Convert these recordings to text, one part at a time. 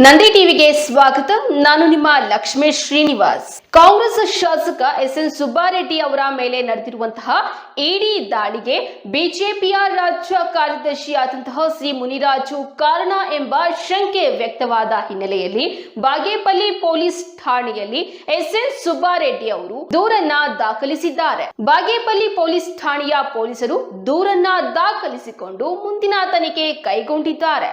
ನಂದಿ ಟಿವಿಗೆ ಸ್ವಾಗತ. ನಾನು ನಿಮ್ಮ ಲಕ್ಷ್ಮೇಶ್ ಶ್ರೀನಿವಾಸ್. ಕಾಂಗ್ರೆಸ್ ಶಾಸಕ ಎಸ್ಎನ್ ಸುಬ್ಬಾರೆಡ್ಡಿ ಅವರ ಮೇಲೆ ನಡೆದಿರುವಂತಹ ಇಡಿ ದಾಳಿಗೆ ಬಿಜೆಪಿಯ ರಾಜ್ಯ ಕಾರ್ಯದರ್ಶಿಯಾದಂತಹ ಸಿ ಮುನಿರಾಜು ಕಾರಣ ಎಂಬ ಶಂಕೆ ವ್ಯಕ್ತವಾದ ಹಿನ್ನೆಲೆಯಲ್ಲಿ ಬಾಗೇಪಲ್ಲಿ ಪೊಲೀಸ್ ಠಾಣೆಯಲ್ಲಿ ಎಸ್ಎನ್ ಸುಬ್ಬಾರೆಡ್ಡಿ ಅವರು ದೂರನ್ನ ದಾಖಲಿಸಿದ್ದಾರೆ. ಬಾಗೇಪಲ್ಲಿ ಪೊಲೀಸ್ ಠಾಣೆಯ ಪೊಲೀಸರು ದೂರನ್ನ ದಾಖಲಿಸಿಕೊಂಡು ಮುಂದಿನ ತನಿಖೆ ಕೈಗೊಂಡಿದ್ದಾರೆ.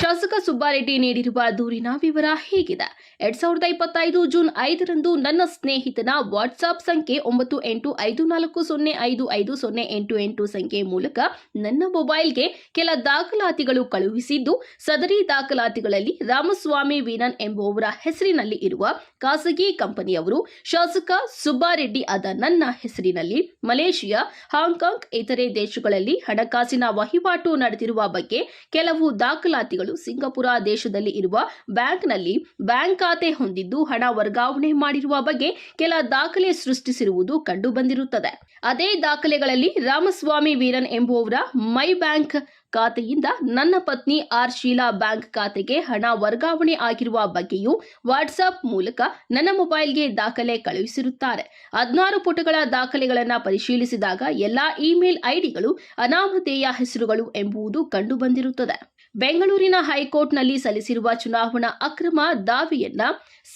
ಶಾಸಕ ಸುಬ್ಬಾರೆಡ್ಡಿ ನೀಡಿರುವ ದೂರಿನ ವಿವರ ಹೀಗಿದೆ. 2025 ಜೂನ್ 5ರಂದು ನನ್ನ ಸ್ನೇಹಿತನ ವಾಟ್ಸ್ಆಪ್ ಸಂಖ್ಯೆ 9855405588 ಸಂಖ್ಯೆ ಮೂಲಕ ನನ್ನ ಮೊಬೈಲ್ಗೆ ಕೆಲ ದಾಖಲಾತಿಗಳು ಕಳುಹಿಸಿದ್ದು, ಸದರಿ ದಾಖಲಾತಿಗಳಲ್ಲಿ ರಾಮಸ್ವಾಮಿ ವೀರನ್ ಎಂಬುವವರ ಹೆಸರಿನಲ್ಲಿ ಇರುವ ಖಾಸಗಿ ಕಂಪನಿಯವರು ಶಾಸಕ ಸುಬ್ಬಾರೆಡ್ಡಿ ಆದ ನನ್ನ ಹೆಸರಿನಲ್ಲಿ ಮಲೇಷಿಯಾ, ಹಾಂಗ್ಕಾಂಗ್ ಇತರೆ ದೇಶಗಳಲ್ಲಿ ಹಣಕಾಸಿನ ವಹಿವಾಟು ನಡೆದಿರುವ ಬಗ್ಗೆ ಕೆಲವು ದಾಖಲಾತಿಗಳು ಸಿಂಗಾಪುರ ದೇಶದಲ್ಲಿ ಇರುವ ಬ್ಯಾಂಕ್ನಲ್ಲಿ ಬ್ಯಾಂಕ್ ಖಾತೆ ಹೊಂದಿದ್ದು ಹಣ ವರ್ಗಾವಣೆ ಮಾಡಿರುವ ಬಗ್ಗೆ ಕೆಲ ದಾಖಲೆ ಸೃಷ್ಟಿಸಿರುವುದು ಕಂಡು ಬಂದಿರುತ್ತದೆ. ಅದೇ ದಾಖಲೆಗಳಲ್ಲಿ ರಾಮಸ್ವಾಮಿ ವೀರನ್ ಎಂಬುವವರ ಮೈ ಬ್ಯಾಂಕ್ ಖಾತೆಯಿಂದ ನನ್ನ ಪತ್ನಿ ಆರ್ ಶೀಲಾ ಬ್ಯಾಂಕ್ ಖಾತೆಗೆ ಹಣ ವರ್ಗಾವಣೆ ಆಗಿರುವ ಬಗ್ಗೆಯೂ ವಾಟ್ಸ್ಆಪ್ ಮೂಲಕ ನನ್ನ ಮೊಬೈಲ್ಗೆ ದಾಖಲೆ ಕಳುಹಿಸಿರುತ್ತಾರೆ. 16 ಪುಟಗಳ ದಾಖಲೆಗಳನ್ನು ಪರಿಶೀಲಿಸಿದಾಗ ಎಲ್ಲಾ ಇಮೇಲ್ ಐಡಿಗಳು ಅನಾಮಧೇಯ ಹೆಸರುಗಳು ಎಂಬುದು ಕಂಡು ಬಂದಿರುತ್ತದೆ. ಬೆಂಗಳೂರಿನ ಹೈಕೋರ್ಟ್ನಲ್ಲಿ ಸಲ್ಲಿಸಿರುವ ಚುನಾವಣಾ ಅಕ್ರಮ ದಾವೆಯನ್ನ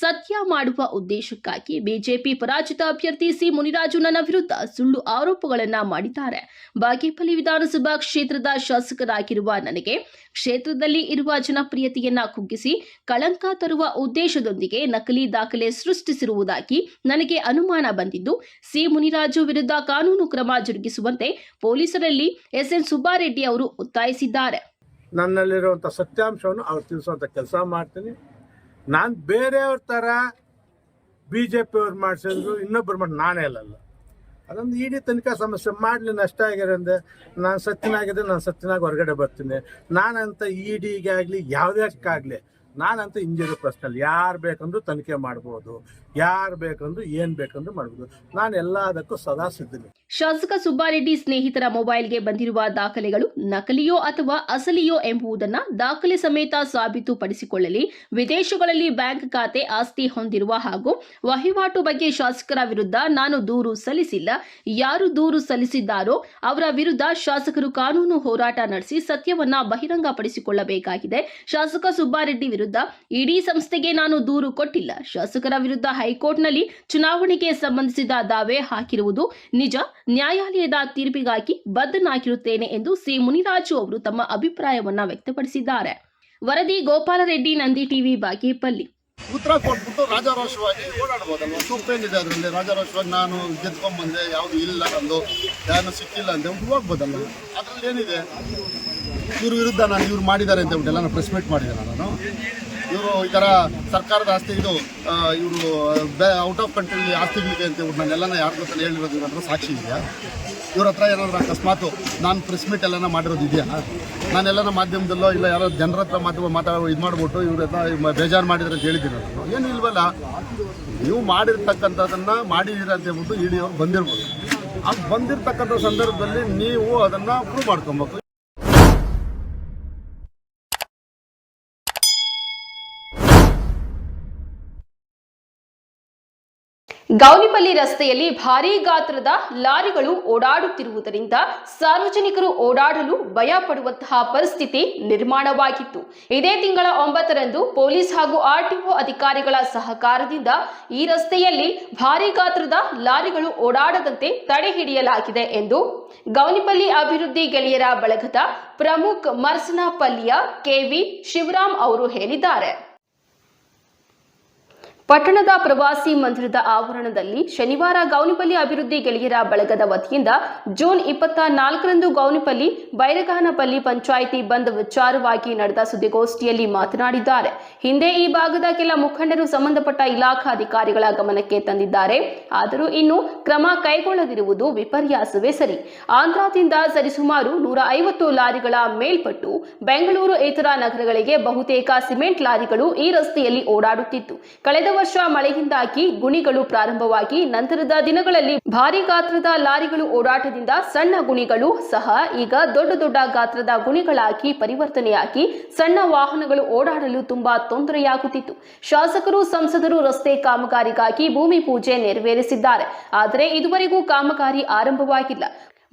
ಸತ್ಯ ಮಾಡುವ ಉದ್ದೇಶಕ್ಕಾಗಿ ಬಿಜೆಪಿ ಪರಾಜಿತ ಅಭ್ಯರ್ಥಿ ಸಿ ಮುನಿರಾಜು ನನ್ನ ವಿರುದ್ಧ ಸುಳ್ಳು ಆರೋಪಗಳನ್ನ ಮಾಡಿದ್ದಾರೆ. ಬಾಗೇಪಲ್ಲಿ ವಿಧಾನಸಭಾ ಕ್ಷೇತ್ರದ ಶಾಸಕರಾಗಿರುವ ನನಗೆ ಕ್ಷೇತ್ರದಲ್ಲಿ ಇರುವ ಜನಪ್ರಿಯತೆಯನ್ನ ಕುಗ್ಗಿಸಿ ಕಳಂಕ ತರುವ ಉದ್ದೇಶದೊಂದಿಗೆ ನಕಲಿ ದಾಖಲೆ ಸೃಷ್ಟಿಸಿರುವುದಾಗಿ ನನಗೆ ಅನುಮಾನ ಬಂದಿದ್ದು, ಸಿ ಮುನಿರಾಜು ವಿರುದ್ಧ ಕಾನೂನು ಕ್ರಮ ಜರುಗಿಸುವಂತೆ ಪೊಲೀಸರಲ್ಲಿ ಎಸ್ಎನ್ ಸುಬ್ಬಾರೆಡ್ಡಿ ಅವರು ಒತ್ತಾಯಿಸಿದ್ದಾರೆ. ನನ್ನಲ್ಲಿರುವಂಥ ಸತ್ಯಾಂಶವನ್ನು ಅವ್ರು ತಿಳಿಸುವಂಥ ಕೆಲಸ ಮಾಡ್ತೀನಿ. ನಾನು ಬೇರೆಯವ್ರ ಥರ BJP ಅವ್ರು ಮಾಡಿಸಿದ್ರು ಇನ್ನೊಬ್ಬರು ಮಾಡಿ ನಾನೇ ಅಲ್ಲಲ್ಲ. ಅದೊಂದು ಇಡೀ ತನಿಖಾ ಸಮಸ್ಯೆ ಮಾಡಲಿ, ನಷ್ಟ ಆಗಿರೋಂದೆ ನಾನು ಸತ್ತಿನಾಗಿದ್ದರೆ ನಾನು ಸತ್ತಿನಾಗ ಹೊರಗಡೆ ಬರ್ತೀನಿ. ನಾನಂತ ಇಡಿಗೆ ಆಗಲಿ ಯಾವುದಕ್ಕಾಗಲಿ ನಾನಂತ ಇಂಜಿನಿಯರ್ ಪ್ರಶ್ನೆಯಲ್ಲಿ ಯಾರು ಬೇಕಂದ್ರೂ ತನಿಖೆ ಮಾಡ್ಬೋದು, ಯಾರು ಬೇಕಂದ್ರೂ ಏನು ಬೇಕಂದ್ರೂ ಮಾಡ್ಬೋದು. ನಾನು ಎಲ್ಲದಕ್ಕೂ ಸದಾ ಸಿದ್ಧನೆ. ಶಾಸಕ ಸುಬ್ಬಾರೆಡ್ಡಿ ಸ್ನೇಹಿತರ ಮೊಬೈಲ್ಗೆ ಬಂದಿರುವ ದಾಖಲೆಗಳು ನಕಲಿಯೋ ಅಥವಾ ಅಸಲಿಯೋ ಎಂಬುದನ್ನು ದಾಖಲೆ ಸಮೇತ ಸಾಬೀತುಪಡಿಸಿಕೊಳ್ಳಲಿ. ವಿದೇಶಗಳಲ್ಲಿ ಬ್ಯಾಂಕ್ ಖಾತೆ ಆಸ್ತಿ ಹೊಂದಿರುವ ಹಾಗೂ ವಹಿವಾಟು ಬಗ್ಗೆ ಶಾಸಕರ ವಿರುದ್ಧ ನಾನು ದೂರು ಸಲ್ಲಿಸಿಲ್ಲ. ಯಾರು ದೂರು ಸಲ್ಲಿಸಿದ್ದಾರೋ ಅವರ ವಿರುದ್ಧ ಶಾಸಕರು ಕಾನೂನು ಹೋರಾಟ ನಡೆಸಿ ಸತ್ಯವನ್ನ ಬಹಿರಂಗಪಡಿಸಿಕೊಳ್ಳಬೇಕಾಗಿದೆ. ಶಾಸಕ ಸುಬ್ಬಾರೆಡ್ಡಿ ವಿರುದ್ಧ ಇಡಿ ಸಂಸ್ಥೆಗೆ ನಾನು ದೂರು ಕೊಟ್ಟಿಲ್ಲ. ಶಾಸಕರ ವಿರುದ್ಧ ಹೈಕೋರ್ಟ್ನಲ್ಲಿ ಚುನಾವಣೆಗೆ ಸಂಬಂಧಿಸಿದ ದಾವೆ ಹಾಕಿರುವುದು ನಿಜ. ನ್ಯಾಯಾಲಯದ ತೀರ್ಪಿಗಾಗಿ ಬದ್ಧನಾಗಿರುತ್ತೇನೆ ಎಂದು ಸಿ ಮುನಿರಾಜು ಅವರು ತಮ್ಮ ಅಭಿಪ್ರಾಯವನ್ನ ವ್ಯಕ್ತಪಡಿಸಿದ್ದಾರೆ. ವರದಿ ಗೋಪಾಲರೆಡ್ಡಿ, ನಂದಿ ಟಿವಿ, ಬಾಗೇಪಲ್ಲಿ. ಉತ್ತರ ಕೊಟ್ಬಿಟ್ಟು ರಾಜಾರೋಷವಾಗಿ ಓಡಾಡ್ಬೋದಲ್ವ? ಸೂಕ್ತ ಏನಿದೆ ಅದರಲ್ಲಿ? ರಾಜಾರೋಷವಾಗಿ ನಾನು ಗೆದ್ಕೊಂಡ್ಬಂದೆ, ಯಾವುದು ಇಲ್ಲ ನಂದು, ಯಾರು ಸಿಕ್ಕಿಲ್ಲ ಅಂತ ಹೋಗ್ಬೋದಲ್ಲ. ಅದರಲ್ಲಿ ಏನಿದೆ? ಇವ್ರ ವಿರುದ್ಧ ನಾನು ಇವ್ರು ಮಾಡಿದ್ದಾರೆ ಅಂತ ಎಲ್ಲ ನಾನು ಪ್ರೆಸ್ ಮೀಟ್ ಮಾಡಿದ್ದೇನೆ. ನಾನು ಇವರು ಈ ಥರ ಸರ್ಕಾರದ ಆಸ್ತಿ ಇದು ಇವರು ಔಟ್ ಆಫ್ ಕಂಟ್ರಿಲಿ ಆಸ್ತಿಗಳಿಗೆ ಅಂತ ನಾನೆಲ್ಲ ಯಾರ ಜೊತೆ ಹೇಳಿರೋದು ಇವ್ರ ಹತ್ರ ಸಾಕ್ಷಿ ಇದೆಯಾ? ಇವ್ರ ಹತ್ರ ಏನಾದರೂ ಅಕಸ್ಮಾತು ನಾನು ಪ್ರೆಸ್ ಮೀಟ್ ಎಲ್ಲನ ಮಾಡಿರೋದು ಇದೆಯಾ? ನಾನೆಲ್ಲನ ಮಾಧ್ಯಮದಲ್ಲೋ ಇಲ್ಲ ಯಾರೋ ಜನರ ಹತ್ರ ಇದು ಮಾಡಿಬಿಟ್ಟು ಇವ್ರ ಹತ್ರ ಬೇಜಾರು ಮಾಡಿದ್ರೆ ಅಂತ ಹೇಳಿದ್ದೀನಿ. ನಾನು ಏನು ಇಲ್ವಲ್ಲ, ನೀವು ಮಾಡಿರ್ತಕ್ಕಂಥದ್ದನ್ನು ಮಾಡಿದ್ದೀರ ಅಂತ ಹೇಳ್ಬಿಟ್ಟು ಇಡಿ ಅವ್ರು ಬಂದಿರ್ಬೋದು. ಅದು ಬಂದಿರತಕ್ಕಂಥ ಸಂದರ್ಭದಲ್ಲಿ ನೀವು ಅದನ್ನು ಪ್ರೂವ್ ಮಾಡ್ಕೊಬೇಕು. ಗೌನಿಪಲ್ಲಿ ರಸ್ತೆಯಲ್ಲಿ ಭಾರೀ ಗಾತ್ರದ ಲಾರಿಗಳು ಓಡಾಡುತ್ತಿರುವುದರಿಂದ ಸಾರ್ವಜನಿಕರು ಓಡಾಡಲು ಭಯ ಪಡುವಂತಹ ಪರಿಸ್ಥಿತಿ ನಿರ್ಮಾಣವಾಗಿತ್ತು. ಇದೇ ತಿಂಗಳ 9ರಂದು ಪೊಲೀಸ್ ಹಾಗೂ ಆರ್ಟಿಒ ಅಧಿಕಾರಿಗಳ ಸಹಕಾರದಿಂದ ಈ ರಸ್ತೆಯಲ್ಲಿ ಭಾರೀ ಗಾತ್ರದ ಲಾರಿಗಳು ಓಡಾಡದಂತೆ ತಡೆ ಹಿಡಿಯಲಾಗಿದೆ ಎಂದು ಗೌನಿಪಲ್ಲಿ ಅಭಿವೃದ್ಧಿ ಗೆಳೆಯರ ಬಳಗದ ಪ್ರಮುಖ್ ಮರ್ಸನಪಲ್ಲಿಯ ಕೆವಿ ಶಿವರಾಮ್ ಅವರು ಹೇಳಿದ್ದಾರೆ. ಪಟ್ಟಣದ ಪ್ರವಾಸಿ ಮಂದಿರದ ಆವರಣದಲ್ಲಿ ಶನಿವಾರ ಗೌನಿಪಲ್ಲಿ ಅಭಿವೃದ್ಧಿ ಗೆಳೆಯರ ಬಳಗದ ವತಿಯಿಂದ ಜೂನ್ 24ರಂದು ಗೌನಿಪಲ್ಲಿ ಬೈರಗಾನಪಲ್ಲಿ ಪಂಚಾಯಿತಿ ಬಂದ್ ವಿಚಾರವಾಗಿ ನಡೆದ ಸುದ್ದಿಗೋಷ್ಠಿಯಲ್ಲಿ ಮಾತನಾಡಿದ್ದಾರೆ. ಹಿಂದೆ ಈ ಭಾಗದ ಕೆಲ ಮುಖಂಡರು ಸಂಬಂಧಪಟ್ಟ ಇಲಾಖಾ ಅಧಿಕಾರಿಗಳ ಗಮನಕ್ಕೆ ತಂದಿದ್ದಾರೆ. ಆದರೂ ಇನ್ನೂ ಕ್ರಮ ಕೈಗೊಳ್ಳದಿರುವುದು ವಿಪರ್ಯಾಸವೇ ಸರಿ. ಆಂಧ್ರದಿಂದ ಸರಿಸುಮಾರು 150 ಲಾರಿಗಳ ಮೇಲ್ಪಟ್ಟು ಬೆಂಗಳೂರು ಇತರ ನಗರಗಳಿಗೆ ಬಹುತೇಕ ಸಿಮೆಂಟ್ ಲಾರಿಗಳು ಈ ರಸ್ತೆಯಲ್ಲಿ ಓಡಾಡುತ್ತಿತ್ತು. ಕಳೆದ ವರ್ಷ ಮಳೆಯಿಂದಾಗಿ ಗುಣಿಗಳು ಪ್ರಾರಂಭವಾಗಿ ನಂತರದ ದಿನಗಳಲ್ಲಿ ಭಾರಿ ಗಾತ್ರದ ಲಾರಿಗಳು ಓಡಾಟದಿಂದ ಸಣ್ಣ ಗುಣಿಗಳು ಸಹ ಈಗ ದೊಡ್ಡ ದೊಡ್ಡ ಗಾತ್ರದ ಗುಣಿಗಳಾಗಿ ಪರಿವರ್ತನೆಯಾಗಿ ಸಣ್ಣ ವಾಹನಗಳು ಓಡಾಡಲು ತುಂಬಾ ತೊಂದರೆಯಾಗುತ್ತಿತ್ತು. ಶಾಸಕರು ಸಂಸದರು ರಸ್ತೆ ಕಾಮಗಾರಿಗಾಗಿ ಭೂಮಿ ಪೂಜೆ ನೆರವೇರಿಸಿದ್ದಾರೆ. ಆದರೆ ಇದುವರೆಗೂ ಕಾಮಗಾರಿ ಆರಂಭವಾಗಿಲ್ಲ.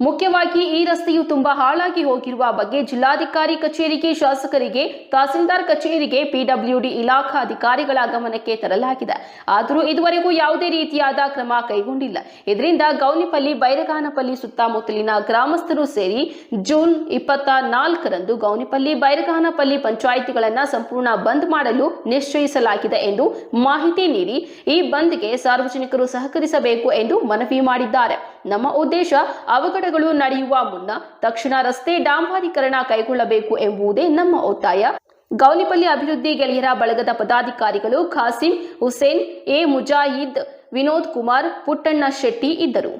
ಮುಖ್ಯವಾಗಿ ಈ ರಸ್ತೆಯು ತುಂಬಾ ಹಾಳಾಗಿ ಹೋಗಿರುವ ಬಗ್ಗೆ ಜಿಲ್ಲಾಧಿಕಾರಿ ಕಚೇರಿಗೆ, ಶಾಸಕರಿಗೆ, ತಹಸೀಲ್ದಾರ್ ಕಚೇರಿಗೆ, ಪಿಡಬ್ಲ್ಯೂಡಿ ಇಲಾಖಾ ಅಧಿಕಾರಿಗಳ ಗಮನಕ್ಕೆ ತರಲಾಗಿದೆ. ಆದರೂ ಇದುವರೆಗೂ ಯಾವುದೇ ರೀತಿಯಾದ ಕ್ರಮ ಕೈಗೊಂಡಿಲ್ಲ. ಇದರಿಂದ ಗೌನಿಪಲ್ಲಿ, ಬೈರಗಾನಪಲ್ಲಿ ಸುತ್ತಮುತ್ತಲಿನ ಗ್ರಾಮಸ್ಥರು ಸೇರಿ ಜೂನ್ 24ರಂದು ಗೌನಿಪಲ್ಲಿ, ಬೈರಗಾನಪಲ್ಲಿ ಪಂಚಾಯಿತಿಗಳನ್ನು ಸಂಪೂರ್ಣ ಬಂದ್ ಮಾಡಲು ನಿಶ್ಚಯಿಸಲಾಗಿದೆ ಎಂದು ಮಾಹಿತಿ ನೀಡಿ ಈ ಬಂದ್ಗೆ ಸಾರ್ವಜನಿಕರು ಸಹಕರಿಸಬೇಕು ಎಂದು ಮನವಿ ಮಾಡಿದ್ದಾರೆ. ನಮ್ಮ ಉದ್ದೇಶ ಅವಘಡಗಳು ನಡೆಯುವ ಮುನ್ನ ತಕ್ಷಣ ರಸ್ತೆ ಡಾಂಬರೀಕರಣ ಕೈಗೊಳ್ಳಬೇಕು ಎಂಬುದೇ ನಮ್ಮ ಒತ್ತಾಯ. ಗೌನಿಪಲ್ಲಿ ಅಭಿವೃದ್ಧಿ ಗೆಳೆಯರ ಬಳಗದ ಪದಾಧಿಕಾರಿಗಳು ಖಾಸಿಂ ಹುಸೇನ್, ಎ ಮುಜಾಹಿದ್, ವಿನೋದ್ ಕುಮಾರ್, ಪುಟ್ಟಣ್ಣ ಶೆಟ್ಟಿ ಇದ್ದರು.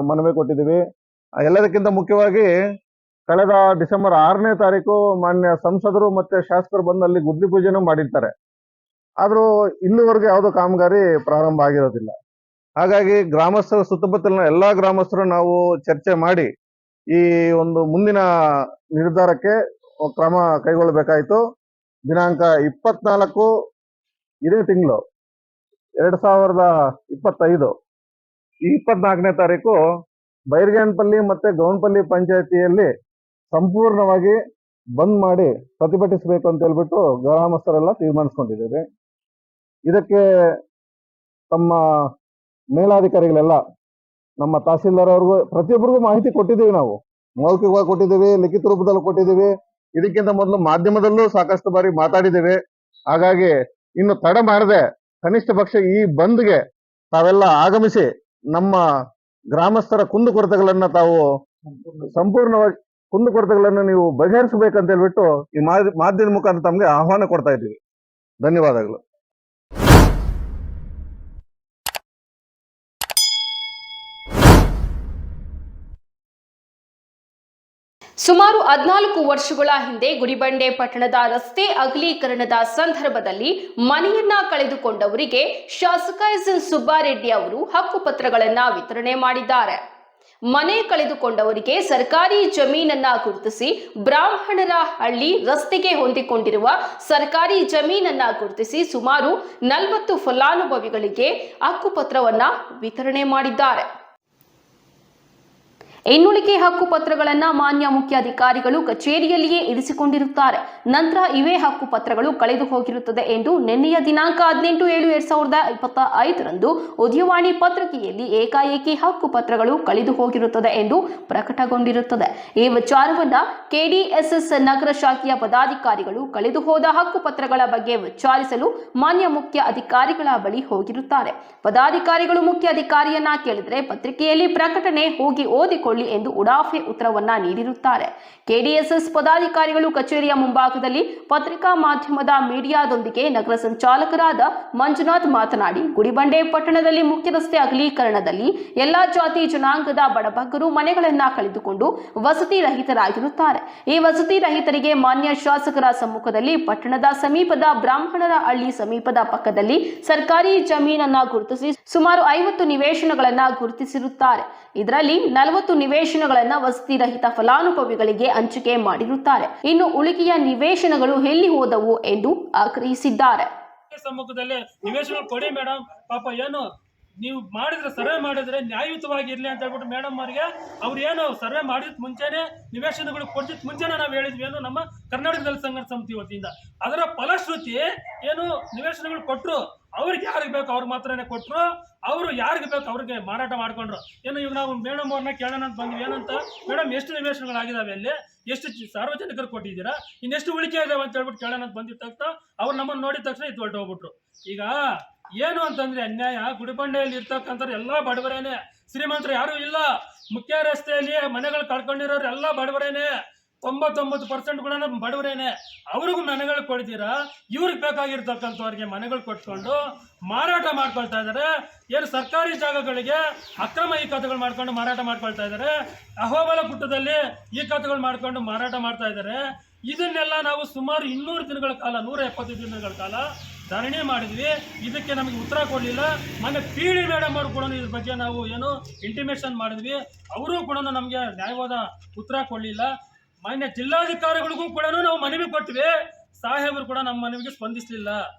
ಮನವಿ ಕೊಟ್ಟಿದ್ದೀವಿ. ಎಲ್ಲದಕ್ಕಿಂತ ಮುಖ್ಯವಾಗಿ ಕಳೆದ ಡಿಸೆಂಬರ್ 6ನೇ ತಾರೀಕು ಮಾನ್ಯ ಸಂಸದರು ಮತ್ತೆ ಶಾಸಕರು ಬಂದು ಅಲ್ಲಿ ಗುದ್ಲಿ ಪೂಜೆನೂ ಮಾಡಿರ್ತಾರೆ. ಆದರೂ ಇಲ್ಲಿವರೆಗೂ ಯಾವುದೋ ಕಾಮಗಾರಿ ಪ್ರಾರಂಭ ಆಗಿರೋದಿಲ್ಲ. ಹಾಗಾಗಿ ಗ್ರಾಮಸ್ಥರ ಸುತ್ತಮುತ್ತಲಿನ ಎಲ್ಲಾ ಗ್ರಾಮಸ್ಥರು ನಾವು ಚರ್ಚೆ ಮಾಡಿ ಈ ಒಂದು ಮುಂದಿನ ನಿರ್ಧಾರಕ್ಕೆ ಕ್ರಮ ಕೈಗೊಳ್ಳಬೇಕಾಯಿತು. ದಿನಾಂಕ 24 ಇದೇ ತಿಂಗಳು 2025 ಈ 24ನೇ ತಾರೀಕು ಬೈರಗಾನಪಲ್ಲಿ ಮತ್ತೆ ಗೌನಪಲ್ಲಿ ಪಂಚಾಯತಿಯಲ್ಲಿ ಸಂಪೂರ್ಣವಾಗಿ ಬಂದ್ ಮಾಡಿ ಪ್ರತಿಭಟಿಸಬೇಕು ಅಂತ ಹೇಳ್ಬಿಟ್ಟು ಗ್ರಾಮಸ್ಥರೆಲ್ಲ ತೀರ್ಮಾನಿಸ್ಕೊಂಡಿದ್ದೇವೆ. ಇದಕ್ಕೆ ತಮ್ಮ ಮೇಲಾಧಿಕಾರಿಗಳೆಲ್ಲ, ನಮ್ಮ ತಹಸೀಲ್ದಾರ್ ಅವ್ರಿಗೂ ಪ್ರತಿಯೊಬ್ಬರಿಗೂ ಮಾಹಿತಿ ಕೊಟ್ಟಿದ್ದೀವಿ. ನಾವು ಮೌಖಿಕವಾಗಿ ಕೊಟ್ಟಿದ್ದೀವಿ, ಲಿಖಿತ ರೂಪದಲ್ಲಿ ಕೊಟ್ಟಿದ್ದೀವಿ. ಇದಕ್ಕಿಂತ ಮೊದಲು ಮಾಧ್ಯಮದಲ್ಲೂ ಸಾಕಷ್ಟು ಬಾರಿ ಮಾತಾಡಿದ್ದೇವೆ. ಹಾಗಾಗಿ ಇನ್ನು ತಡ ಮಾಡದೆ ಕನಿಷ್ಠ ಪಕ್ಷ ಈ ಬಂದ್ಗೆ ತಾವೆಲ್ಲ ಆಗಮಿಸಿ ನಮ್ಮ ಗ್ರಾಮಸ್ಥರ ಕುಂದುಕೊರತೆಗಳನ್ನ ತಾವು ಸಂಪೂರ್ಣವಾಗಿ ಕುಂದುಕೊರತೆಗಳನ್ನು ನೀವು ಬಗೆಹರಿಸಬೇಕಂತ ಹೇಳ್ಬಿಟ್ಟು ಈ ಮಾಧ್ಯಮದ ಮುಖಾಂತರ ತಮಗೆ ಆಹ್ವಾನ ಕೊಡ್ತಾ ಇದ್ದೀವಿ. ಧನ್ಯವಾದಗಳು. ಸುಮಾರು 14 ವರ್ಷಗಳ ಹಿಂದೆ ಗುಡಿಬಂಡೆ ಪಟ್ಟಣದ ರಸ್ತೆ ಅಗಲೀಕರಣದ ಸಂದರ್ಭದಲ್ಲಿ ಮನೆಯನ್ನ ಕಳೆದುಕೊಂಡವರಿಗೆ ಶಾಸಕ ಎಸ್.ಎನ್. ಸುಬ್ಬಾರೆಡ್ಡಿ ಅವರು ಹಕ್ಕುಪತ್ರಗಳನ್ನು ವಿತರಣೆ ಮಾಡಿದ್ದಾರೆ. ಮನೆ ಕಳೆದುಕೊಂಡವರಿಗೆ ಸರ್ಕಾರಿ ಜಮೀನನ್ನ ಗುರುತಿಸಿ ಬ್ರಾಹ್ಮಣರ ಹಳ್ಳಿ ರಸ್ತೆಗೆ ಹೊಂದಿಕೊಂಡಿರುವ ಸರ್ಕಾರಿ ಜಮೀನನ್ನ ಗುರುತಿಸಿ ಸುಮಾರು 40 ಫಲಾನುಭವಿಗಳಿಗೆ ಹಕ್ಕುಪತ್ರವನ್ನ ವಿತರಣೆ ಮಾಡಿದ್ದಾರೆ. ಇನ್ನುಳಿಕೆ ಹಕ್ಕುಪತ್ರಗಳನ್ನು ಮಾನ್ಯ ಮುಖ್ಯಾಧಿಕಾರಿಗಳು ಕಚೇರಿಯಲ್ಲಿಯೇ ಇರಿಸಿಕೊಂಡಿರುತ್ತಾರೆ. ನಂತರ ಇವೇ ಹಕ್ಕುಪತ್ರಗಳು ಕಳೆದು ಹೋಗಿರುತ್ತದೆ ಎಂದು ನಿನ್ನೆಯ ದಿನಾಂಕ 18/7/2025ರಂದು ಉದಯವಾಣಿ ಪತ್ರಿಕೆಯಲ್ಲಿ ಏಕಾಏಕಿ ಹಕ್ಕುಪತ್ರಗಳು ಕಳೆದು ಹೋಗಿರುತ್ತದೆ ಎಂದು ಪ್ರಕಟಗೊಂಡಿರುತ್ತದೆ. ಈ ವಿಚಾರವನ್ನ ಕೆಡಿಎಸ್ಎಸ್ ನಗರ ಶಾಖೆಯ ಪದಾಧಿಕಾರಿಗಳು ಕಳೆದು ಹೋದ ಹಕ್ಕುಪತ್ರಗಳ ಬಗ್ಗೆ ವಿಚಾರಿಸಲು ಮಾನ್ಯ ಮುಖ್ಯ ಅಧಿಕಾರಿಗಳ ಬಳಿ ಹೋಗಿರುತ್ತಾರೆ. ಪದಾಧಿಕಾರಿಗಳು ಮುಖ್ಯ ಅಧಿಕಾರಿಯನ್ನ ಕೇಳಿದರೆ ಪತ್ರಿಕೆಯಲ್ಲಿ ಪ್ರಕಟಣೆ ಹೋಗಿ ಓದಿಕೊಳ್ಳಿ ಎಂದು ಉಡಾಫೆ ಉತ್ತರವನ್ನ ನೀಡಿರುತ್ತಾರೆ. ಕೆಡಿಎಸ್ಎಸ್ ಪದಾಧಿಕಾರಿಗಳು ಕಚೇರಿಯ ಮುಂಭಾಗದಲ್ಲಿ ಪತ್ರಿಕಾ ಮಾಧ್ಯಮದ ಮೀಡಿಯಾದೊಂದಿಗೆ ನಗರ ಸಂಚಾಲಕರಾದ ಮಂಜುನಾಥ್ ಮಾತನಾಡಿ, ಗುಡಿಬಂಡೆ ಪಟ್ಟಣದಲ್ಲಿ ಮುಖ್ಯ ರಸ್ತೆ ಅಗಲೀಕರಣದಲ್ಲಿ ಎಲ್ಲಾ ಜಾತಿ ಜನಾಂಗದ ಬಡಬಗ್ಗರು ಮನೆಗಳನ್ನ ಕಳೆದುಕೊಂಡು ವಸತಿ ರಹಿತರಾಗಿರುತ್ತಾರೆ. ಈ ವಸತಿ ರಹಿತರಿಗೆ ಮಾನ್ಯ ಶಾಸಕರ ಸಮ್ಮುಖದಲ್ಲಿ ಪಟ್ಟಣದ ಸಮೀಪದ ಬ್ರಾಹ್ಮಣರ ಹಳ್ಳಿ ಸಮೀಪದ ಪಕ್ಕದಲ್ಲಿ ಸರ್ಕಾರಿ ಜಮೀನನ್ನ ಗುರುತಿಸಿ ಸುಮಾರು 50 ನಿವೇಶನಗಳನ್ನ ಗುರುತಿಸಿರುತ್ತಾರೆ. ಇದರಲ್ಲಿ 40 ನಿವೇಶನಗಳನ್ನ ವಸತಿ ರಹಿತ ಫಲಾನುಭವಿಗಳಿಗೆ ಹಂಚಿಕೆ ಮಾಡಿರುತ್ತಾರೆ. ಇನ್ನು ಉಳಿಕೆಯ ನಿವೇಶನಗಳು ಎಲ್ಲಿ ಹೋದವು ಎಂದು ಆಗ್ರಹಿಸಿದ್ದಾರೆ. ಸಮ್ಮುಖದಲ್ಲಿ ನಿವೇಶನ ಕೊಡಿ ಮೇಡಮ್, ಪಾಪ ಏನು ನೀವು ಮಾಡಿದ್ರೆ ಸರ್ವೆ ಮಾಡಿದ್ರೆ ನ್ಯಾಯಯುತವಾಗಿರ್ಲಿ ಅಂತ ಹೇಳ್ಬಿಟ್ಟು ಮೇಡಮ್ ಅವರಿಗೆ ಅವ್ರು ಏನು ಸರ್ವೆ ಮಾಡಿದ ಮುಂಚೆನೆ ನಿವೇಶನಗಳು ಕೊಡ್ತಿದ್ ಮುಂಚೆನೆ ನಾವು ಹೇಳಿದ್ವಿ ಏನು ನಮ್ಮ ಕರ್ನಾಟಕ ದಲಿತ ಸಂಘರ್ಷ ಸಮಿತಿ ವತಿಯಿಂದ. ಅದರ ಫಲಶ್ರುತಿ ಏನು ನಿವೇಶನಗಳು ಕೊಟ್ಟರು, ಅವ್ರಿಗೆ ಯಾರಿಗೆ ಬೇಕು ಅವ್ರಿಗೆ ಮಾತ್ರನೇ ಕೊಟ್ಟರು, ಅವರು ಯಾರಿಗೆ ಬೇಕು ಅವ್ರಿಗೆ ಮಾರಾಟ ಮಾಡ್ಕೊಂಡ್ರು. ಏನು ಇವಾಗ ನಾವು ಮೇಡಮ್ ಅವ್ರನ್ನ ಕೇಳೋಣ ಅಂತ ಬಂದ್ವಿ. ಏನಂತ ಮೇಡಮ್ ಎಷ್ಟು ನಿವೇಶನಗಳಾಗಿದ್ದಾವೆ, ಅಲ್ಲಿ ಎಷ್ಟು ಸಾರ್ವಜನಿಕರು ಕೊಟ್ಟಿದ್ದೀರಾ, ಇನ್ನೆಷ್ಟು ಉಳಿಕೆ ಇದಾವೆ ಅಂತ ಹೇಳ್ಬಿಟ್ಟು ಕೇಳೋಣ ಅಂತ ಬಂದಿದ್ದ ತಕ್ಷಣ ಅವ್ರು ನಮ್ಮನ್ನು ನೋಡಿದ ತಕ್ಷಣ ಇದು ಹೊರಟೋಗ್ಬಿಟ್ರು. ಈಗ ಏನು ಅಂತಂದ್ರೆ ಅನ್ಯಾಯ, ಗುಡಿಬಂಡೆಯಲ್ಲಿ ಇರ್ತಕ್ಕಂಥವ್ರು ಎಲ್ಲ ಬಡವರೇನೆ, ಶ್ರೀಮಂತರು ಯಾರು ಇಲ್ಲ. ಮುಖ್ಯ ರಸ್ತೆಯಲ್ಲಿ ಮನೆಗಳು ಕಳ್ಕೊಂಡಿರೋರು ಎಲ್ಲ ಬಡವರೇನೆ, 99% ಕೂಡ ಬಡವರೇನೆ. ಅವ್ರಿಗೂ ಮನೆಗಳು ಕೊಡ್ತೀರಾ, ಇವ್ರಿಗೆ ಬೇಕಾಗಿರ್ತಕ್ಕಂಥವ್ರಿಗೆ ಮನೆಗಳು ಕೊಟ್ಕೊಂಡು ಮಾರಾಟ ಮಾಡ್ಕೊಳ್ತಾ ಇದ್ದಾರೆ. ಏನು ಸರ್ಕಾರಿ ಜಾಗಗಳಿಗೆ ಅಕ್ರಮ ಈ ಖಾತೆಗಳು ಮಾಡ್ಕೊಂಡು ಮಾರಾಟ ಮಾಡ್ಕೊಳ್ತಾ ಇದ್ದಾರೆ. ಅಹೋಬಲ ಗುಟ್ಟದಲ್ಲಿ ಈ ಖಾತೆಗಳು ಮಾಡ್ಕೊಂಡು ಮಾರಾಟ ಮಾಡ್ತಾ ಇದ್ದಾರೆ. ಇದನ್ನೆಲ್ಲ ನಾವು ಸುಮಾರು 200 ದಿನಗಳ ಕಾಲ, 170 ದಿನಗಳ ಕಾಲ ಧರಣಿ ಮಾಡಿದ್ವಿ. ಇದಕ್ಕೆ ನಮಗೆ ಉತ್ತರ ಕೊಡಲಿಲ್ಲ. ಮೊನ್ನೆ PD ಮೇಡಮ್ ಅವರು ಕೂಡ ಇದ್ರ ಬಗ್ಗೆ ನಾವು ಏನು ಇಂಟಿಮೇಷನ್ ಮಾಡಿದ್ವಿ, ಅವರು ಕೂಡ ನಮಗೆ ನ್ಯಾಯವಾದ ಉತ್ತರ ಕೊಡಲಿಲ್ಲ. ಮಾನ್ಯ ಜಿಲ್ಲಾಧಿಕಾರಿಗಳಿಗೂ ಕೂಡ ನಾವು ಮನವಿ ಕೊಟ್ಟಿವಿ, ಸಾಹೇಬರು ಕೂಡ ನಮ್ಮ ಮನವಿಗೆ ಸ್ಪಂದಿಸಲಿಲ್ಲ.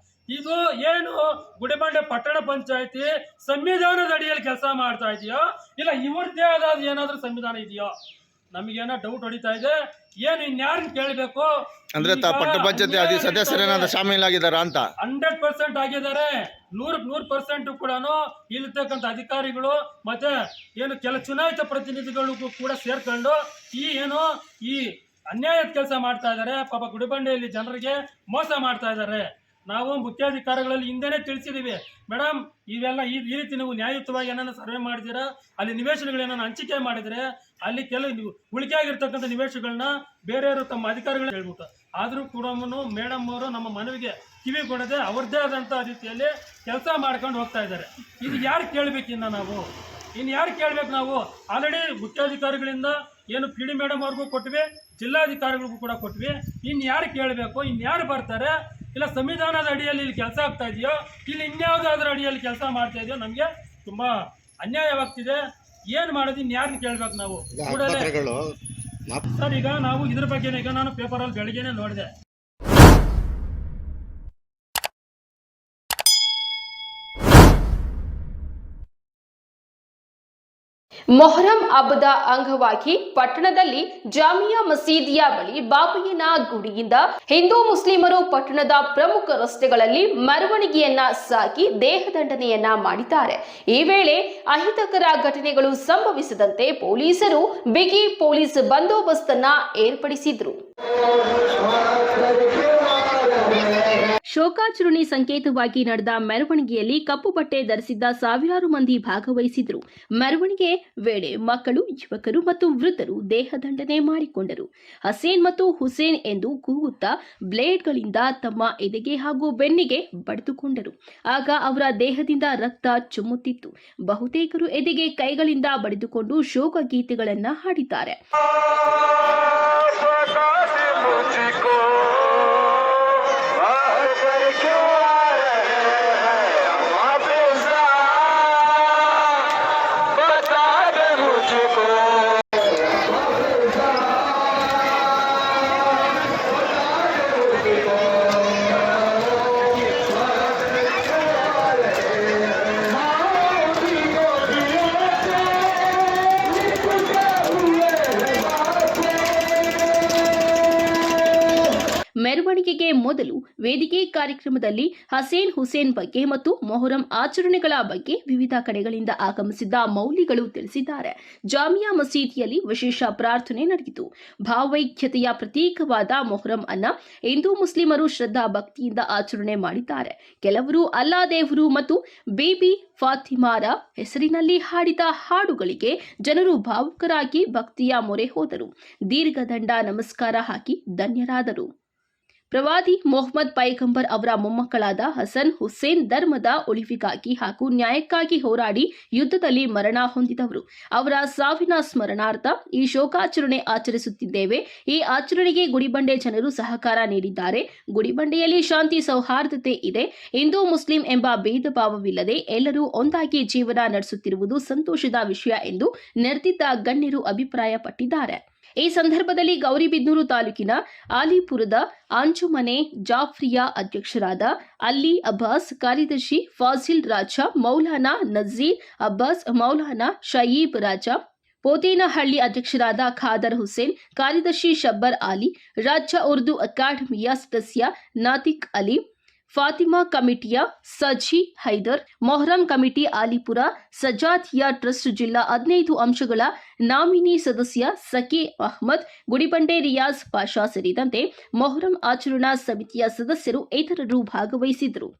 ಇದು ಏನು ಗುಡಿಬಂಡೆ ಪಟ್ಟಣ ಪಂಚಾಯತಿ ಸಂವಿಧಾನದ ಅಡಿಯಲ್ಲಿ ಕೆಲಸ ಮಾಡ್ತಾ ಇದೆಯೋ, ಇಲ್ಲ ಇವ್ರದ್ದೇ ಆದ ಏನಾದ್ರೂ ಸಂವಿಧಾನ ಇದೆಯೋ, ನಮಗೇನೋ ಡೌಟ್ ಹೊಡಿತಾ ಇದೆ. ಏನು ಇನ್ಯಾರನ್ನ ಕೇಳಬೇಕು ಅಂದ್ರೆ ಪಟ್ಟಣ ಪಂಚಾಯತಿ ಸದಸ್ಯರೇನಾದ್ರೂ ಶಾಮೀಲಾಗಿದ್ದಾರ ಅಂತ? 100% ಆಗಿದ್ದಾರೆ. 100% ಕೂಡ ಇಲ್ಲಿರ್ತಕ್ಕಂಥ ಅಧಿಕಾರಿಗಳು ಮತ್ತೆ ಏನು ಕೆಲ ಚುನಾಯಿತ ಪ್ರತಿನಿಧಿಗಳಿಗೂ ಕೂಡ ಸೇರ್ಕೊಂಡು ಈ ಅನ್ಯಾಯದ ಕೆಲಸ ಮಾಡ್ತಾ ಇದ್ದಾರೆ. ಪಾಪ ಗುಡಿಬಂಡೆಯಲ್ಲಿ ಜನರಿಗೆ ಮೋಸ ಮಾಡ್ತಾ ಇದ್ದಾರೆ. ನಾವು ಮುಖ್ಯಾಧಿಕಾರಿಗಳಲ್ಲಿ ಹಿಂದೆನೇ ತಿಳಿಸಿದ್ದೀವಿ, ಮೇಡಮ್ ಇವೆಲ್ಲ ಈ ರೀತಿ ನೀವು ನ್ಯಾಯಯುತವಾಗಿ ಏನನ್ನ ಸರ್ವೆ ಮಾಡಿದ್ದೀರಾ, ಅಲ್ಲಿ ನಿವೇಶನಗಳೇನನ್ನ ಹಂಚಿಕೆ ಮಾಡಿದರೆ ಅಲ್ಲಿ ಕೆಲವು ಉಳಿಕೆ ಆಗಿರ್ತಕ್ಕಂಥ ನಿವೇಶನಗಳನ್ನ ಬೇರೆಯವರು ತಮ್ಮ ಅಧಿಕಾರಿಗಳು ಹೇಳ್ಬಿಟ್ಟು, ಆದರೂ ಕೂಡ ಮೇಡಮ್ ಅವರು ನಮ್ಮ ಮನವಿಗೆ ಕಿವಿ ಕೊಡದೆ ಅವ್ರದ್ದೇ ಆದಂಥ ರೀತಿಯಲ್ಲಿ ಕೆಲಸ ಮಾಡ್ಕೊಂಡು ಹೋಗ್ತಾ ಇದ್ದಾರೆ. ಇದು ಯಾರು ಕೇಳಬೇಕಿನ್ನ ನಾವು ಯಾರು ಕೇಳಬೇಕು? ನಾವು ಆಲ್ರೆಡಿ ಮುಖ್ಯಾಧಿಕಾರಿಗಳಿಂದ ಏನು PD ಮೇಡಮ್ ಅವ್ರಿಗೂ ಕೊಟ್ವಿ, ಜಿಲ್ಲಾಧಿಕಾರಿಗಳಿಗೂ ಕೂಡ ಕೊಟ್ವಿ. ಯಾರು ಕೇಳಬೇಕು? ಯಾರು ಬರ್ತಾರೆ? ಇಲ್ಲ ಸಂವಿಧಾನದ ಅಡಿಯಲ್ಲಿ ಇಲ್ಲಿ ಕೆಲಸ ಆಗ್ತಾ ಇದೆಯೋ, ಇಲ್ಲಿ ಇನ್ಯಾವುದಾದ್ರೂ ಅಡಿಯಲ್ಲಿ ಕೆಲಸ ಮಾಡ್ತಾ ಇದೆಯೋ, ನಮಗೆ ತುಂಬ ಅನ್ಯಾಯವಾಗ್ತಿದೆ. ಏನು ಮಾಡೋದು? ಯಾರನ್ನ ಕೇಳಬೇಕು ನಾವು ಕೂಡಲೇ ಸರ್? ಈಗ ನಾವು ಇದ್ರ ಬಗ್ಗೆ ಈಗ ನಾನು ಪೇಪರಲ್ಲಿ ಬೆಳಗ್ಗೆನೆ ನೋಡಿದೆ. ಮೊಹರಂ ಹಬ್ಬದ ಅಂಗವಾಗಿ ಪಟ್ಟಣದಲ್ಲಿ ಜಾಮಿಯಾ ಮಸೀದಿಯ ಬಳಿ ಬಾಬಯ್ಯನ ಗುಡಿಯಿಂದ ಹಿಂದೂ ಮುಸ್ಲಿಮರು ಪಟ್ಟಣದ ಪ್ರಮುಖ ರಸ್ತೆಗಳಲ್ಲಿ ಮೆರವಣಿಗೆಯನ್ನ ಸಾಗಿ ದೇಹದಂಡನೆಯನ್ನ ಮಾಡಿದ್ದಾರೆ. ಈ ವೇಳೆ ಅಹಿತಕರ ಘಟನೆಗಳು ಸಂಭವಿಸದಂತೆ ಪೊಲೀಸರು ಬಿಗಿ ಪೊಲೀಸ್ ಬಂದೋಬಸ್ತನ್ನ ಏರ್ಪಡಿಸಿದ್ರು. ಶೋಕಾಚರಣೆ ಸಂಕೇತವಾಗಿ ನಡೆದ ಮೆರವಣಿಗೆಯಲ್ಲಿ ಕಪ್ಪು ಬಟ್ಟೆ ಧರಿಸಿದ್ದ ಸಾವಿರಾರು ಮಂದಿ ಭಾಗವಹಿಸಿದ್ರು. ಮೆರವಣಿಗೆ ವೇಳೆ ಮಕ್ಕಳು, ಯುವಕರು ಮತ್ತು ವೃದ್ಧರು ದೇಹದಂಡನೆ ಮಾಡಿಕೊಂಡರು. ಹಸೇನ್ ಮತ್ತು ಹುಸೇನ್ ಎಂದು ಕೂಗುತ್ತಾ ಬ್ಲೇಡ್ಗಳಿಂದ ತಮ್ಮ ಎದೆಗೆ ಹಾಗೂ ಬೆನ್ನಿಗೆ ಬಡಿದುಕೊಂಡರು. ಆಗ ಅವರ ದೇಹದಿಂದ ರಕ್ತ ಚುಮ್ಮುತ್ತಿತ್ತು. ಬಹುತೇಕರು ಎದೆಗೆ ಕೈಗಳಿಂದ ಬಡಿದುಕೊಂಡು ಶೋಕ ಗೀತೆಗಳನ್ನ ಹಾಡಿದ್ದಾರೆ. ಮೆರವಣಿಗೆಗೆ ಮೊದಲು ವೇದಿಕೆ ಕಾರ್ಯಕ್ರಮದಲ್ಲಿ ಹಸೇನ್ ಹುಸೇನ್ ಬಗ್ಗೆ ಮತ್ತು ಮೊಹರಂ ಆಚರಣೆಗಳ ಬಗ್ಗೆ ವಿವಿಧ ಕಡೆಗಳಿಂದ ಆಗಮಿಸಿದ್ದ ಮೌಲ್ವಿಗಳು ತಿಳಿಸಿದ್ದಾರೆ. ಜಾಮಿಯಾ ಮಸೀದಿಯಲ್ಲಿ ವಿಶೇಷ ಪ್ರಾರ್ಥನೆ ನಡೆಯಿತು. ಭಾವೈಕ್ಯತೆಯ ಪ್ರತೀಕವಾದ ಮೊಹರಂ ಅನ್ನ ಹಿಂದೂ ಮುಸ್ಲಿಮರು ಶ್ರದ್ಧಾ ಭಕ್ತಿಯಿಂದ ಆಚರಣೆ ಮಾಡಿದ್ದಾರೆ. ಕೆಲವರು ಅಲ್ಲಾ ದೇವರು ಮತ್ತು ಬೇಬಿ ಫಾತಿಮಾರ ಹೆಸರಿನಲ್ಲಿ ಹಾಡಿದ ಹಾಡುಗಳಿಗೆ ಜನರು ಭಾವುಕರಾಗಿ ಭಕ್ತಿಯ ಮೊರೆ ಹೋದರು. ದೀರ್ಘದಂಡ ನಮಸ್ಕಾರ ಹಾಕಿ ಧನ್ಯರಾದರು. ಪ್ರವಾದಿ ಮೊಹಮ್ಮದ್ ಪೈಗಂಬರ್ ಅವರ ಮೊಮ್ಮಕ್ಕಳಾದ ಹಸನ್ ಹುಸೇನ್ ಧರ್ಮದ ಉಳಿವಿಗಾಗಿ ಹಾಗೂ ನ್ಯಾಯಕ್ಕಾಗಿ ಹೋರಾಡಿ ಯುದ್ಧದಲ್ಲಿ ಮರಣ ಹೊಂದಿದವರು. ಅವರ ಸಾವಿನ ಸ್ಮರಣಾರ್ಥ ಈ ಶೋಕಾಚರಣೆ ಆಚರಿಸುತ್ತಿದ್ದೇವೆ. ಈ ಆಚರಣೆಗೆ ಗುಡಿಬಂಡೆ ಜನರು ಸಹಕಾರ ನೀಡಿದ್ದಾರೆ. ಗುಡಿಬಂಡೆಯಲ್ಲಿ ಶಾಂತಿ ಸೌಹಾರ್ದತೆ ಇದೆ. ಹಿಂದೂ ಮುಸ್ಲಿಂ ಎಂಬ ಭೇದ ಭಾವವಿಲ್ಲದೆ ಎಲ್ಲರೂ ಒಂದಾಗಿ ಜೀವನ ನಡೆಸುತ್ತಿರುವುದು ಸಂತೋಷದ ವಿಷಯ ಎಂದು ನೆರೆದಿದ್ದ ಗಣ್ಯರು ಅಭಿಪ್ರಾಯಪಟ್ಟಿದ್ದಾರೆ. ಈ ಸಂದರ್ಭದಲ್ಲಿ ಗೌರಿಬಿದನೂರು ತಾಲೂಕಿನ ಆಲಿಪುರದ ಅಂಜುಮನೆ ಜಾಫ್ರಿಯಾ ಅಧ್ಯಕ್ಷರಾದ ಅಲಿ ಅಬ್ಬಾಸ್, ಕಾರ್ಯದರ್ಶಿ ಫಾಜಿಲ್ ರಾಜ, ಮೌಲಾನಾ ನಜೀರ್ ಅಬ್ಬಾಸ್, ಮೌಲಾನಾ ಶಯೀಬ್ ರಾಜ, ಪೋತೇನಹಳ್ಳಿ ಅಧ್ಯಕ್ಷರಾದ ಖಾದರ್ ಹುಸೇನ್, ಕಾರ್ಯದರ್ಶಿ ಶಬ್ಬರ್ ಆಲಿ, ರಾಜ್ಯ ಉರ್ದು ಅಕಾಡೆಮಿಯ ಸದಸ್ಯ ನಾತಿಕ್ ಅಲಿ, ಫಾತಿಮಾ ಕಮಿಟಿಯ ಸಜಿ ಹೈದರ್, ಮೊಹರಂ ಕಮಿಟಿ ಆಲಿಪುರ, ಸಜಾತಿಯಾ ಟ್ರಸ್ಟ್ ಜಿಲ್ಲಾ 15 ಅಂಶಗಳ ನಾಮಿನಿ ಸದಸ್ಯ ಸಕಿ ಅಹ್ಮದ್, ಗುಡಿಬಂಡೆ ರಿಯಾಜ್ ಪಾಷಾ ಸೇರಿದಂತೆ ಮೊಹರಂ ಆಚರಣಾ ಸಮಿತಿಯ ಸದಸ್ಯರು ಇತರರು ಭಾಗವಹಿಸಿದ್ದರು.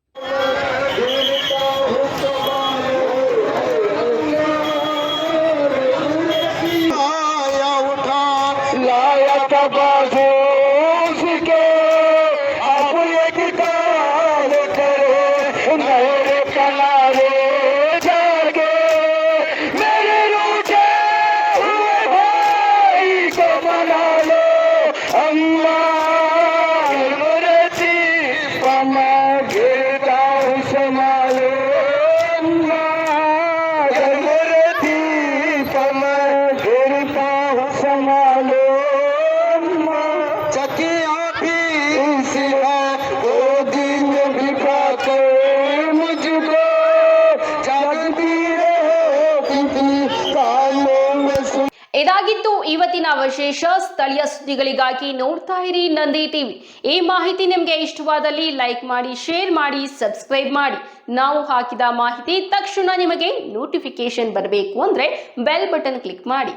ಇದಾಗಿತ್ತು ಇವತ್ತಿನ ವಿಶೇಷ. ಸ್ಥಳೀಯ ಸುದ್ದಿಗಳಿಗಾಗಿ ನೋಡ್ತಾ ಇರಿ ನಂದಿ ಟಿವಿ. ಈ ಮಾಹಿತಿ ನಿಮಗೆ ಇಷ್ಟವಾದಲ್ಲಿ ಲೈಕ್ ಮಾಡಿ, ಶೇರ್ ಮಾಡಿ, ಸಬ್ಸ್ಕ್ರೈಬ್ ಮಾಡಿ. ನಾವು ಹಾಕಿದ ಮಾಹಿತಿ ತಕ್ಷಣ ನಿಮಗೆ ನೋಟಿಫಿಕೇಶನ್ ಬರಬೇಕು ಅಂದ್ರೆ ಬೆಲ್ ಬಟನ್ ಕ್ಲಿಕ್ ಮಾಡಿ.